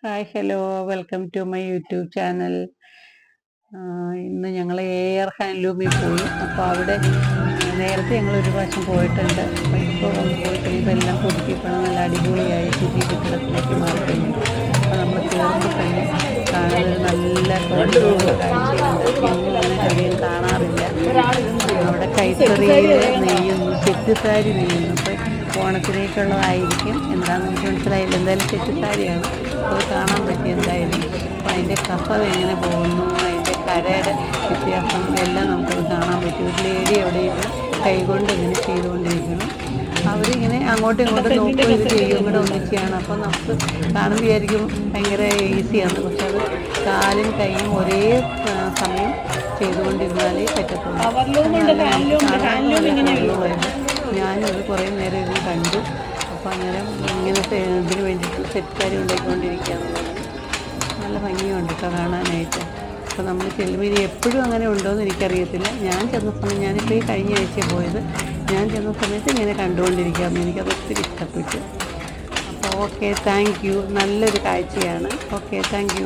Hi hello welcome to my YouTube channel. ഇന്ന് ഞങ്ങൾ air ഹാൻഡ്ലൂമിൽ പോയി. അപ്പോൾ അവിടെ നേരത്തെ ഞങ്ങൾ ഒരു പ്രാവശ്യം പോയിട്ടുണ്ട്. അപ്പോൾ ഇപ്പോൾ ഒന്ന് പോയി കഴിയുമ്പോൾ എല്ലാം പുതുക്കിയപ്പോൾ നല്ല അടിപൊളിയായി പുതിയ കെട്ടിടത്തിലേക്ക് മാറിക്കഴിഞ്ഞു. അപ്പോൾ നമ്മൾ കയറുമ്പോൾ തന്നെ കാണുന്നത് നല്ല കാഴ്ചയുണ്ട്. എങ്ങും അങ്ങനെ അധികം കാണാറില്ല. അവിടെ കൈത്തറിയിൽ നെയ്യുന്നു, സെറ്റ് സാരി നെയ്യുന്നു. അപ്പോൾ ഓണത്തിലേക്കുള്ളതായിരിക്കും. എന്താണെന്ന് എനിക്ക് മനസ്സിലായില്ല. എന്തായാലും സെറ്റ് സാരിയാണ്. അത് കാണാൻ പറ്റി എന്തായാലും. അപ്പോൾ അതിൻ്റെ കസവ് എങ്ങനെ പോകുന്നു, അതിൻ്റെ കരയുടെ വ്യത്യാസം എല്ലാം നമുക്കത് കാണാൻ പറ്റും. ഒരു ലേഡി അവിടെ ഇരുന്ന് കൈകൊണ്ട് ഇങ്ങനെ ചെയ്തുകൊണ്ടിരിക്കണം. അവരിങ്ങനെ അങ്ങോട്ടും ഇങ്ങോട്ടും നോക്കും, ഇത് ചെയ്യും, കൂടെ ഒന്നിച്ചാണ്. അപ്പോൾ നമുക്ക് കാണുമ്പോൾ വിചാരിക്കും ഭയങ്കര ഈസിയാണ്. പക്ഷെ അത് കാലും കൈയും ഒരേ സമയം ചെയ്തുകൊണ്ടിരുന്നാലേ പറ്റത്തുള്ളൂ. ഞാനത് കുറേ നേരം ഇത് കണ്ടു. അപ്പോൾ അന്നേരം ഇങ്ങനത്തെ ഇതിന് വേണ്ടിയിട്ടുള്ള സെറ്റുകാരി ഉണ്ടാക്കിക്കൊണ്ടിരിക്കുകയെന്നുള്ളത് നല്ല ഭംഗിയുണ്ട് കേട്ടോ കാണാനായിട്ട്. അപ്പോൾ നമ്മൾ ചെല്ലുമ്പോൾ ഇനി എപ്പോഴും അങ്ങനെ ഉണ്ടോയെന്ന് എനിക്കറിയത്തില്ല. ഞാൻ ചെന്ന സമയം, ഞാനിപ്പോൾ ഈ കഴിഞ്ഞ ആഴ്ച പോയത്, ഞാൻ ചെന്ന സമയത്ത് ഇങ്ങനെ കണ്ടുകൊണ്ടിരിക്കുകയെന്ന് എനിക്കത് ഒത്തിരി ഇഷ്ടപ്പെട്ടു. അപ്പോൾ ഓക്കെ, താങ്ക് യു. നല്ലൊരു കാഴ്ചയാണ്. Okay, thank you.